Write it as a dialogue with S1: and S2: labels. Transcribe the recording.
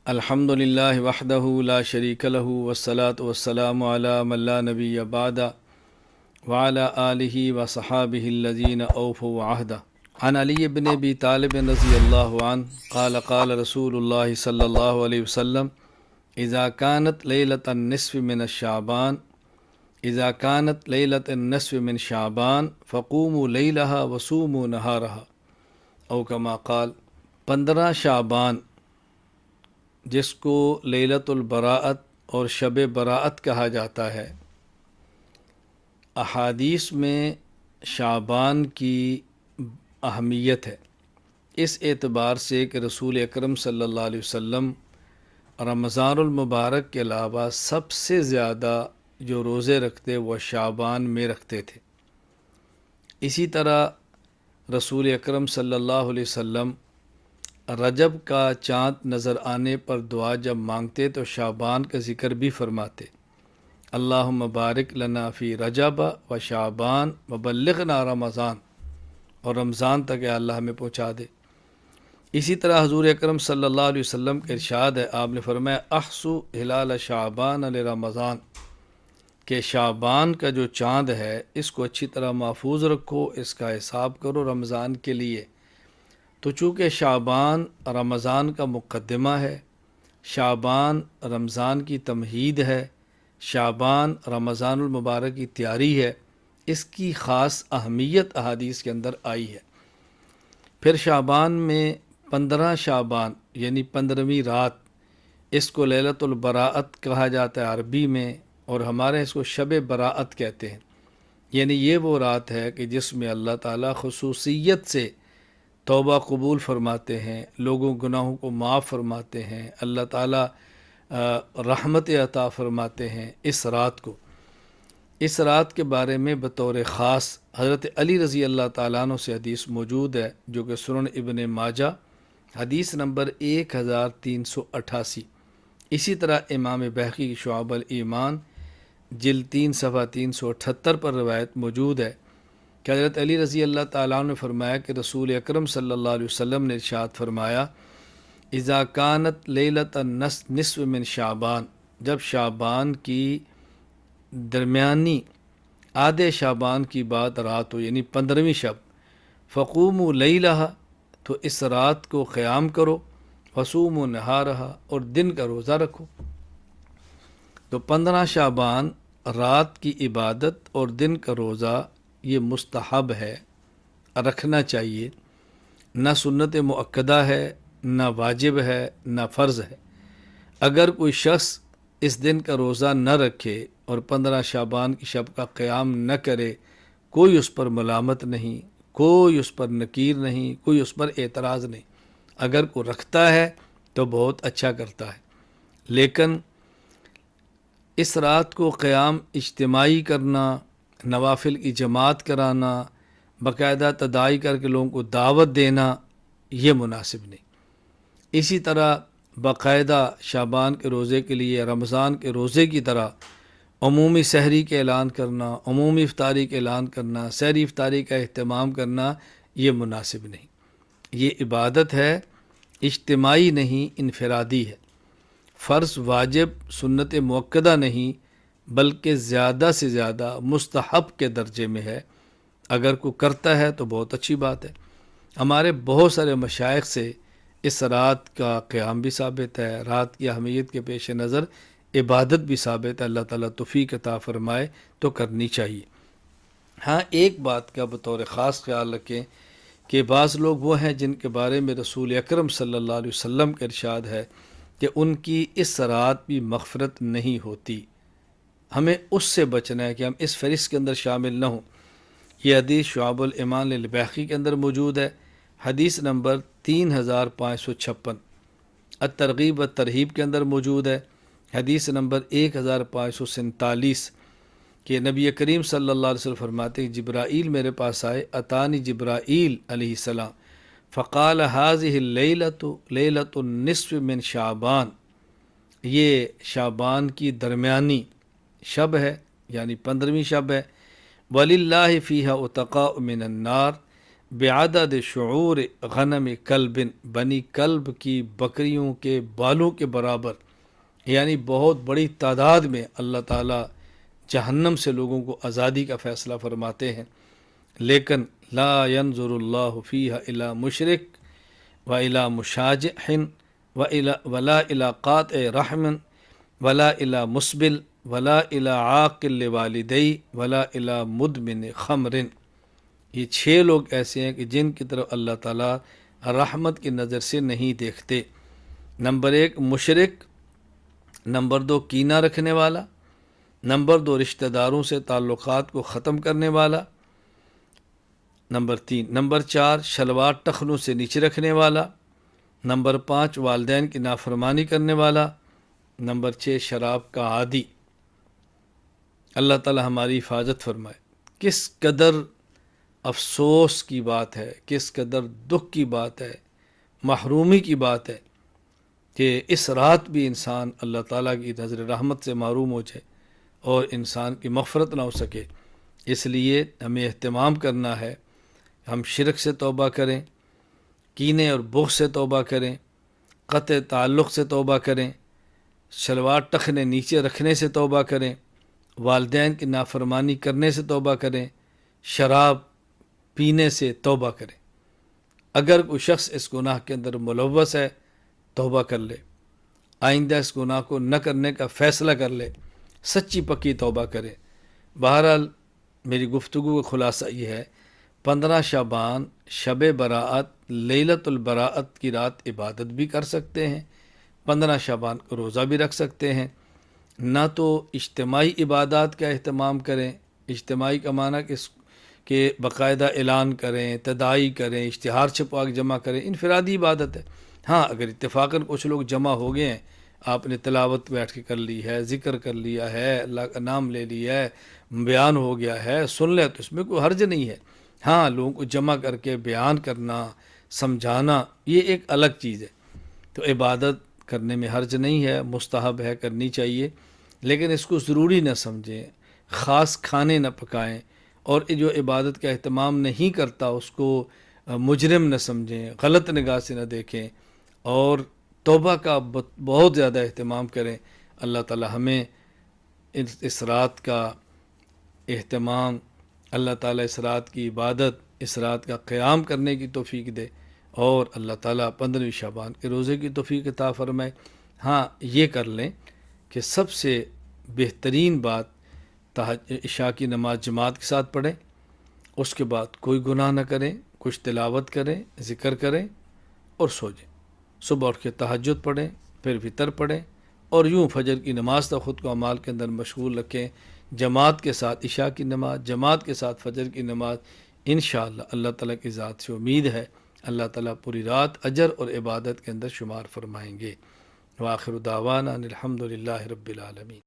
S1: الحمد للہ وحدہ لا شریک لہ والصلاة والسلام علی من لا نبی بعد وعلی آلہ وصحابہ الذین اوفوا عہدہ عن علی بن ابی طالب رضی اللہ عنہ قال قال رسول اللہ صلی اللہ علیہ وسلم اذا كانت لیلۃ النصف من الشعبان اذا كانت لیلۃ النصف من شعبان فقوموا لیلها وصوموا نہارها او کما قال 15 شعبان جس کو لیلۃ البراءت اور شب براءت کہا جاتا ہے، احادیث میں شعبان کی اہمیت ہے اس اعتبار سے کہ رسول اکرم صلی اللہ علیہ وسلم رمضان المبارک کے علاوہ سب سے زیادہ جو روزے رکھتے وہ شعبان میں رکھتے تھے۔ اسی طرح رسول اکرم صلی اللہ علیہ وسلم رجب کا چاند نظر آنے پر دعا جب مانگتے تو شعبان کا ذکر بھی فرماتے، اللہم بارک لنا فی رجب و شعبان و بلغنا رمضان، اور رمضان تک اے اللہ ہمیں پہنچا دے۔ اسی طرح حضور اکرم صلی اللہ علیہ وسلم کا ارشاد ہے، آپ نے فرمایا احسو ہلال شعبان لرمضان، کہ شعبان کا جو چاند ہے اس کو اچھی طرح محفوظ رکھو، اس کا حساب کرو رمضان کے لیے۔ تو چونکہ شعبان رمضان کا مقدمہ ہے، شعبان رمضان کی تمہید ہے، شعبان رمضان المبارک کی تیاری ہے، اس کی خاص اہمیت احادیث کے اندر آئی ہے۔ پھر شعبان میں 15 شعبان یعنی 15ویں رات، اس کو لیلۃ البراءت کہا جاتا ہے عربی میں، اور ہمارے اس کو شب براءت کہتے ہیں۔ یعنی یہ وہ رات ہے کہ جس میں اللہ تعالیٰ خصوصیت سے توبہ قبول فرماتے ہیں، لوگوں گناہوں کو معاف فرماتے ہیں، اللہ تعالیٰ رحمت عطا فرماتے ہیں اس رات کو۔ اس رات کے بارے میں بطور خاص حضرت علی رضی اللہ تعالیٰ عنہ سے حدیث موجود ہے، جو کہ سنن ابن ماجہ حدیث نمبر 1388۔ اسی طرح امام بہقی کی شعب الایمان جلد 3 صفحہ 378 پر روایت موجود ہے کہ حضرت علی رضی اللہ تعالیٰ عنہ نے فرمایا کہ رسول اکرم صلی اللہ علیہ وسلم نے ارشاد فرمایا، اذا کانت لیلۃ النصف من شعبان، جب شعبان کی درمیانی آدھے شعبان کی بات رات ہو یعنی 15ویں شب، فقوموا لیلہا، تو اس رات کو قیام کرو، وصوموا نہارہا، اور دن کا روزہ رکھو۔ تو 15 شعبان رات کی عبادت اور دن کا روزہ یہ مستحب ہے، رکھنا چاہیے، نہ سنت مؤکدہ ہے، نہ واجب ہے، نہ فرض ہے۔ اگر کوئی شخص اس دن کا روزہ نہ رکھے اور 15 شعبان کی شب کا قیام نہ کرے، کوئی اس پر ملامت نہیں، کوئی اس پر نکیر نہیں، کوئی اس پر اعتراض نہیں۔ اگر کوئی رکھتا ہے تو بہت اچھا کرتا ہے، لیکن اس رات کو قیام اجتماعی کرنا، نوافل کی جماعت کرانا، باقاعدہ تداعی کر کے لوگوں کو دعوت دینا، یہ مناسب نہیں۔ اسی طرح باقاعدہ شعبان کے روزے کے لیے رمضان کے روزے کی طرح عمومی سحری کے اعلان کرنا، عمومی افطاری کے اعلان کرنا، سحری افطاری کا اہتمام کرنا، یہ مناسب نہیں۔ یہ عبادت ہے، اجتماعی نہیں، انفرادی ہے، فرض واجب سنت مؤکدہ نہیں، بلکہ زیادہ سے زیادہ مستحب کے درجے میں ہے۔ اگر کوئی کرتا ہے تو بہت اچھی بات ہے۔ ہمارے بہت سارے مشائخ سے اس رات کا قیام بھی ثابت ہے، رات کی اہمیت کے پیش نظر عبادت بھی ثابت ہے۔ اللہ تعالیٰ توفیق عطا فرمائے تو کرنی چاہیے۔ ہاں، ایک بات کا بطور خاص خیال رکھیں کہ بعض لوگ وہ ہیں جن کے بارے میں رسول اکرم صلی اللہ علیہ وسلم کا ارشاد ہے کہ ان کی اس رات بھی مغفرت نہیں ہوتی۔ ہمیں اس سے بچنا ہے کہ ہم اس فہرست کے اندر شامل نہ ہوں۔ یہ حدیث شعب الایمان للبیہقی کے اندر موجود ہے، حدیث نمبر 3556۔ الترغیب والترہیب کے اندر موجود ہے، حدیث نمبر 1547، کہ نبی کریم صلی اللہ علیہ وسلم فرماتے ہیں جبرائیل میرے پاس آئے، اتانی جبرائیل علیہ السلام، فقال هذه الليلة لیلۃ النصف من شعبان، یہ شعبان کی درمیانی شب ہے یعنی 15ویں شب ہے، وَلِلَّهِ فِيهَا عُتَقَاءُ مِنَ النَّارِ، بعدد شعور غنم کلب، بنی کلب کی بکریوں کے بالوں کے برابر، یعنی بہت بڑی تعداد میں اللہ تعالیٰ جہنم سے لوگوں کو آزادی کا فیصلہ فرماتے ہیں۔ لیکن لا ينظر اللہ فیہا الی مشرک و الی مشاجح ولا الی قاطع رحم ولا الی مسبل ولا الی عاقل لوالدی ولا الی مدمن خمر۔ یہ 6 لوگ ایسے ہیں کہ جن کی طرف اللہ تعالیٰ رحمت کی نظر سے نہیں دیکھتے۔ نمبر 1 مشرک، نمبر 2 کینہ رکھنے والا، نمبر 2 رشتہ داروں سے تعلقات کو ختم کرنے والا، نمبر 4 شلوار ٹخنوں سے نیچے رکھنے والا، نمبر 5 والدین کی نافرمانی کرنے والا، نمبر 6 شراب کا عادی۔ اللہ تعالی ہماری حفاظت فرمائے۔ کس قدر افسوس کی بات ہے، کس قدر دکھ کی بات ہے، محرومی کی بات ہے کہ اس رات بھی انسان اللہ تعالیٰ کی نظر رحمت سے محروم ہو جائے اور انسان کی مغفرت نہ ہو سکے۔ اس لیے ہمیں اہتمام کرنا ہے، ہم شرک سے توبہ کریں، کینے اور بغض سے توبہ کریں، قطع تعلق سے توبہ کریں، شلوار ٹخنے نیچے رکھنے سے توبہ کریں، والدین کی نافرمانی کرنے سے توبہ کریں، شراب پینے سے توبہ کریں۔ اگر کوئی شخص اس گناہ کے اندر ملوث ہے، توبہ کر لے، آئندہ اس گناہ کو نہ کرنے کا فیصلہ کر لے، سچی پکی توبہ کرے۔ بہرحال میری گفتگو کا خلاصہ یہ ہے، 15 شعبان شب براءت، لیلۃ البراءت کی رات عبادت بھی کر سکتے ہیں، 15 شعبان کو روزہ بھی رکھ سکتے ہیں۔ نہ تو اجتماعی عبادات کا اہتمام کریں، اجتماعی کا معنی کہ باقاعدہ اعلان کریں، تداعی کریں، اشتہار چھپوا کے جمع کریں، انفرادی عبادت ہے۔ ہاں اگر اتفاقاً کچھ لوگ جمع ہو گئے ہیں، آپ نے تلاوت بیٹھ کے کر لی ہے، ذکر کر لیا ہے، اللہ کا نام لے لیا ہے، بیان ہو گیا ہے، سن لے، تو اس میں کوئی حرج نہیں ہے۔ ہاں لوگوں کو جمع کر کے بیان کرنا، سمجھانا، یہ ایک الگ چیز ہے۔ تو عبادت کرنے میں حرج نہیں ہے، مستحب ہے، کرنی چاہیے، لیکن اس کو ضروری نہ سمجھیں، خاص کھانے نہ پکائیں، اور جو عبادت کا اہتمام نہیں کرتا اس کو مجرم نہ سمجھیں، غلط نگاہ سے نہ دیکھیں، اور توبہ کا بہت زیادہ اہتمام کریں۔ اللہ تعالی ہمیں اس رات کا اہتمام، اللہ تعالیٰ اس رات کی عبادت، اس رات کا قیام کرنے کی توفیق دے، اور اللہ تعالیٰ 15 شعبان کے روزے کی توفیق عطا فرمائے۔ ہاں یہ کر لیں کہ سب سے بہترین بات عشاء کی نماز جماعت کے ساتھ پڑھیں، اس کے بعد کوئی گناہ نہ کریں، کچھ تلاوت کریں، ذکر کریں اور سو جائیں۔ صبح اٹھ کے تہجد پڑھیں، پھر وتر پڑھیں، اور یوں فجر کی نماز تک خود کو اعمال کے اندر مشغول رکھیں، جماعت کے ساتھ عشاء کی نماز، جماعت کے ساتھ فجر کی نماز۔ انشاءاللہ اللہ تعالیٰ کی ذات سے امید ہے اللہ تعالیٰ پوری رات اجر اور عبادت کے اندر شمار فرمائیں گے۔ وآخر دعوانا ان الحمد للہ رب العالمین۔